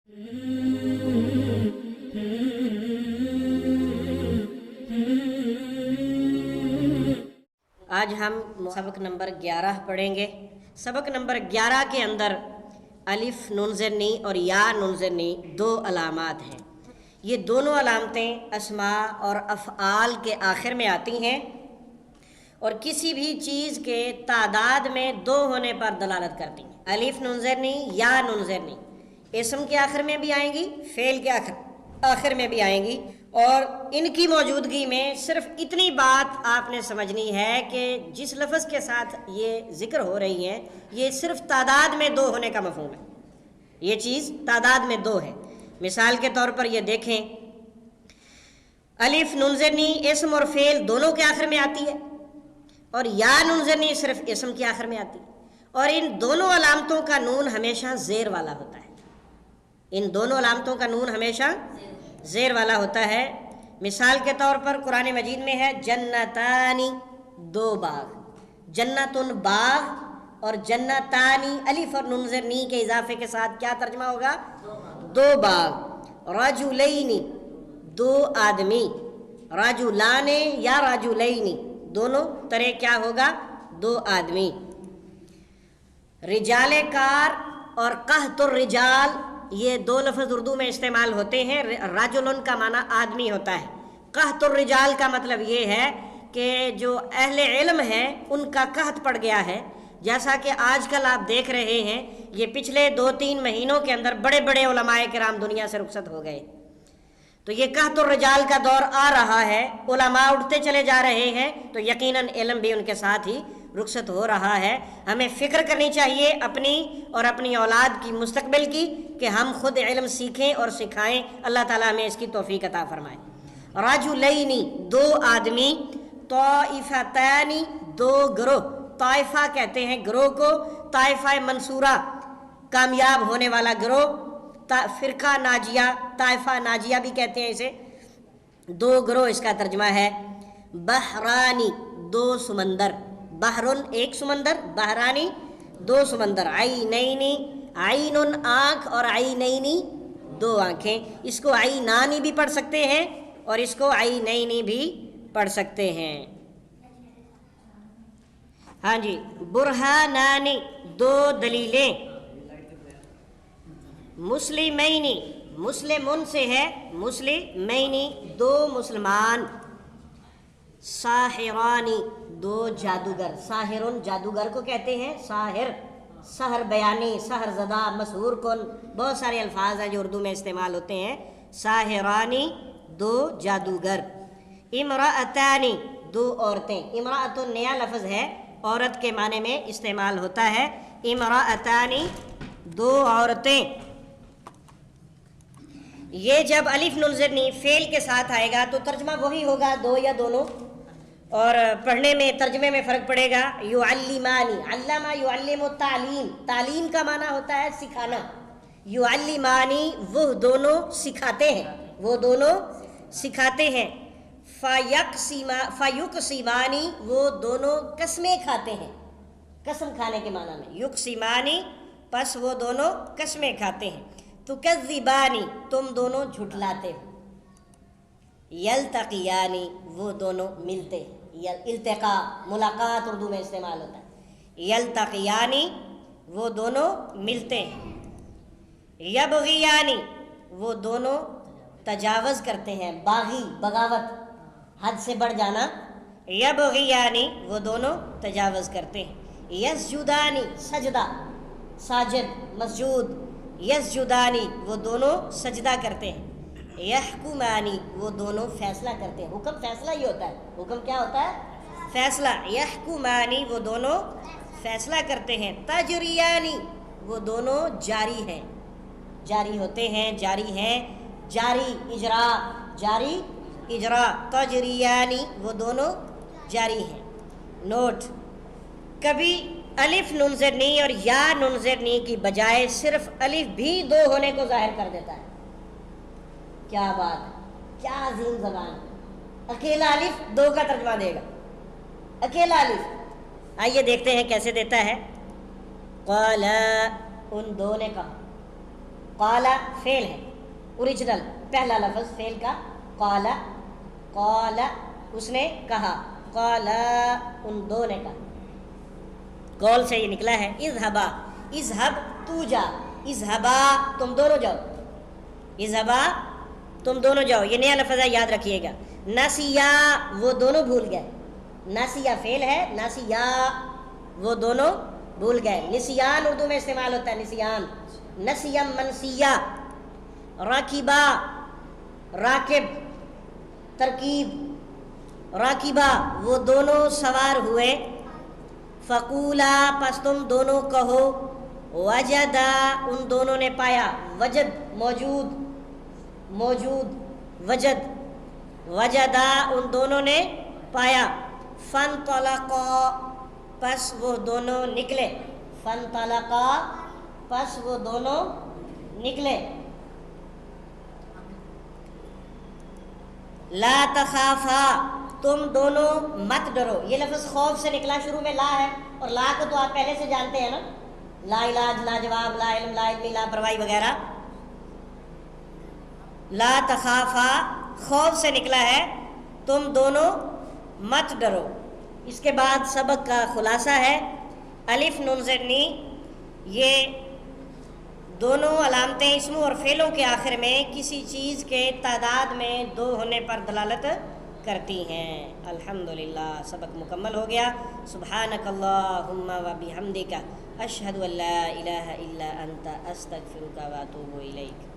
آج ہم سبق نمبر 11 پڑھیں گے۔ سبق نمبر 11 کے اندر الف نون زرنی اور یا نون زرنی دو علامات ہیں۔ یہ دونوں علامتیں اسماء اور افعال کے آخر میں آتی ہیں اور کسی بھی چیز کے تعداد میں دو ہونے پر دلالت کرتی ہیں۔ الف نون زرنی یا نون زرنی اسم کے آخر میں بھی آئیں گی، فعل کے آخر میں بھی آئیں گی، اور ان کی موجودگی میں صرف اتنی بات آپ نے سمجھنی ہے کہ جس لفظ کے ساتھ یہ ذکر ہو رہی ہیں یہ صرف تعداد میں دو ہونے کا مفہوم ہے۔ یہ چیز تعداد میں دو ہے۔ مثال کے طور پر یہ دیکھیں، الف نون زرنی اسم اور فعل دونوں کے آخر میں آتی ہے اور یا نون زرنی صرف اسم کے آخر میں آتی ہے، اور ان دونوں علامتوں کا نون ہمیشہ زیر والا ہوتا ہے۔ ان دونوں علامتوں کا نون ہمیشہ زیر والا ہوتا ہے۔ مثال کے طور پر قرآن مجید میں ہے جنتانی، دو باغ، جنتن باغ اور جنتانی الف اور نون زرنی کے اضافے کے ساتھ کیا ترجمہ ہوگا؟ دو باغ۔ رجلین، دو آدمی، رجلان یا رجلین دونوں طرح کیا ہوگا؟ دو آدمی۔ رجال کار اور قحط الرجال یہ دو لفظ اردو میں استعمال ہوتے ہیں۔ رجلن کا معنی آدمی ہوتا ہے، قحط الرجال کا مطلب یہ ہے کہ جو اہل علم ہیں ان کا قحط پڑ گیا ہے، جیسا کہ آج کل آپ دیکھ رہے ہیں یہ پچھلے 2-3 مہینوں کے اندر بڑے بڑے علماء کرام دنیا سے رخصت ہو گئے، تو یہ قحط الرجال کا دور آ رہا ہے، علماء اٹھتے چلے جا رہے ہیں، تو یقیناً علم بھی ان کے ساتھ ہی رخصت ہو رہا ہے۔ ہمیں فکر کرنی چاہیے اپنی اور اپنی اولاد کی مستقبل کی کہ ہم خود علم سیکھیں اور سکھائیں۔ اللہ تعالیٰ ہمیں اس کی توفیق عطا فرمائے۔ رجلین، دو آدمی، طائفتان، دو گروہ، طائفہ کہتے ہیں گروہ کو، طائفہ منصورہ کامیاب ہونے والا گروہ، فرقہ ناجیہ، طائفہ ناجیہ بھی کہتے ہیں اسے، دو گروہ اس کا ترجمہ ہے۔ بحرانی، دو سمندر، بحرن ایک سمندر، بحرانی دو سمندر۔ عینین، عین آنکھ اور عینین دو آنکھیں، اس کو عینانی بھی پڑھ سکتے ہیں اور اس کو عینین بھی پڑھ سکتے ہیں۔ ہاں جی، برہانانی، دو دلیلیں۔ مسلمین، مسلمون سے ہے، مسلمین دو مسلمان۔ ساحرانی، دو جادوگر، ساحرن جادوگر کو کہتے ہیں، ساحر سحر بیانی، سحر زدہ، مسحور کن، بہت سارے الفاظ ہیں جو اردو میں استعمال ہوتے ہیں۔ ساحرانی، دو جادوگر۔ امرأتانی، دو عورتیں، امرأت نیا لفظ ہے، عورت کے معنی میں استعمال ہوتا ہے۔ امرأتانی، دو عورتیں۔ یہ جب الف نون زرنی فعل کے ساتھ آئے گا تو ترجمہ وہی ہوگا، دو یا دونوں، اور پڑھنے میں ترجمے میں فرق پڑے گا۔ یعلمانی، علمہ یعلم تعلیم، تعلیم کا معنی ہوتا ہے سکھانا، یعلمانی وہ دونوں سکھاتے ہیں، وہ دونوں سکھاتے ہیں۔ فیقسمانی وہ دونوں قسمیں کھاتے ہیں، قسم کھانے کے معنی میں یقسمانی، پس وہ دونوں قسمیں کھاتے ہیں۔ تکذبانی، تم دونوں جھٹلاتے ہو۔ یلتقیانی، وہ دونوں ملتے ہیں، التقاء ملاقات اردو میں استعمال ہوتا ہے۔ یلتقیانی، وہ دونوں ملتے ہیں۔ یبغیانی، وہ دونوں تجاوز کرتے ہیں، باغی بغاوت، حد سے بڑھ جانا۔ یبغیانی، وہ دونوں تجاوز کرتے ہیں۔ یسجدانی، سجدہ، ساجد مسجود، یسجدانی، وہ دونوں سجدہ کرتے ہیں۔ یحکمانی، وہ دونوں فیصلہ کرتے ہیں، حکم فیصلہ ہی ہوتا ہے، حکم کیا ہوتا ہے؟ فیصلہ۔ یحکمانی، وہ دونوں فیصلہ کرتے ہیں۔ تجریانی، وہ دونوں جاری ہیں، جاری ہوتے ہیں، جاری ہیں، جاری اجرا، جاری اجرا۔ تجریانی، وہ دونوں جاری ہیں۔ نوٹ، کبھی الف نون زرنی اور یا نون زرنی کی بجائے صرف الف بھی دو ہونے کو ظاہر کر دیتا ہے۔ کیا بات ہے، کیا عظیم زبان ہے، اکیلا الف دو کا ترجمہ دے گا، اکیلا الف۔ آئیے دیکھتے ہیں کیسے دیتا ہے۔ قال، ان دو نے کہا، قال فعل ہے اوریجنل، پہلا لفظ فعل کا قال، قال اس نے کہا، قال ان دو نے کہا، قول سے یہ نکلا ہے اذهبا، اذهب تو جا، اذهبا تم دونوں جاؤ، اذهبا تم دونوں جاؤ، یہ نیا لفظ ہے یاد رکھیے گا۔ نسیا وہ دونوں بھول گئے، نسیا فعل ہے، نسیا وہ دونوں بھول گئے، نسیان اردو میں استعمال ہوتا ہے، نسیان، نسیا منسیا، راکبا راکب ترکیب، راکبا وہ دونوں سوار ہوئے، فقولا پس تم دونوں کہو، وجدا ان دونوں نے پایا، وجد موجود، موجود وجد، وجدا ان دونوں نے پایا، فانطلقا پس وہ دونوں نکلے، فانطلقا پس وہ دونوں نکلے، لا تخافا تم دونوں مت ڈرو، یہ لفظ خوف سے نکلا، شروع میں لا ہے، اور لا کو تو آپ پہلے سے جانتے ہیں نا، لا علاج، لا جواب، لا علم، لا علمی، لا پرواہی وغیرہ، لا تخافا خوف سے نکلا ہے، تم دونوں مت ڈرو۔ اس کے بعد سبق کا خلاصہ ہے، الف نون زیر نی، یہ دونوں علامتیں اسموں اور فعلوں کے آخر میں کسی چیز کے تعداد میں دو ہونے پر دلالت کرتی ہیں۔ الحمدللہ سبق مکمل ہو گیا۔ سبحانک اللہم و بحمدک اشہد ان لا الہ الا انت استغفرک و اتوب الیک۔